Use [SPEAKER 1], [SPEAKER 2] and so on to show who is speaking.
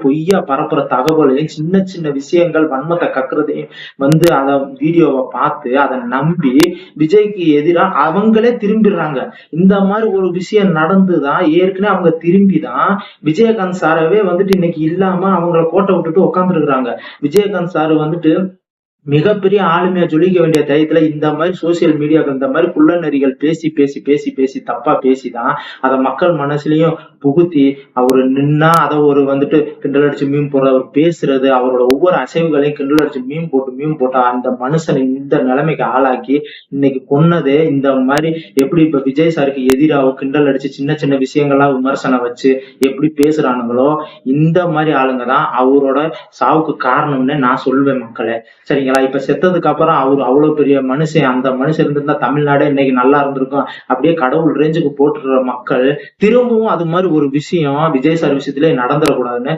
[SPEAKER 1] பொய்யா பரப்புற தகவலையும் சின்ன சின்ன விஷயங்கள் வன்மத்தை கக்குறதையும் அத வீடியோவை பார்த்து அதை நம்பி விஜய்க்கு எதிரா அவங்களே திரும்பிடுறாங்க. இந்த மாதிரி ஒரு விஷயம் நடந்துதான் ஏற்கனவே அவங்க திரும்பிதான் விஜயகாந்த் சாரவே இன்னைக்கு இல்லாம அவங்கள கோட்டை விட்டுட்டு உட்கார்ந்து இருக்கிறாங்க. விஜயகாந்த் சார் மிகப்பெரிய ஆளுமையா ஜொலிக்க வேண்டிய டயத்துல இந்த மாதிரி சோசியல் மீடியாக்கள் இந்த மாதிரி குள்ளநரிகள் பேசி பேசி பேசி பேசி தப்பா பேசிதான் அதை மக்கள் மனசுலயும் புகுத்தி அவரு நின்னா அதை ஒரு கிண்டல் அடிச்சு மீன் போடுற அவர் பேசுறது அவரோட ஒவ்வொரு அசைவுகளையும் கிண்டல் அடிச்சு மீன் போட்டா அந்த மனுஷனை இந்த நிலைமைக்கு ஆளாக்கி இன்னைக்கு கொன்னதே இந்த மாதிரி எப்படி இப்ப விஜய் சாருக்கு எதிராக கிண்டல் அடிச்சு சின்ன சின்ன விஷயங்கள்லாம் விமர்சனம் வச்சு எப்படி பேசுறானுங்களோ இந்த மாதிரி ஆளுங்கதான் அவரோட சாவுக்கு காரணம்னு நான் சொல்லுவேன் மக்களே. சரிங்களா? இப்ப செத்ததுக்கு அப்புறம் அவரு அவ்வளவு பெரிய மனுஷன், அந்த மனுஷன் இருந்திருந்தா தமிழ்நாடே இன்னைக்கு நல்லா இருந்திருக்கும் அப்படியே கடவுள் ரேஞ்சுக்கு போட்டுற மக்கள் திரும்பவும் அது மாதிரி ஒரு விஷயம் விஜய் சார் விஷயத்திலே நடந்துடக்கூடாதுன்னு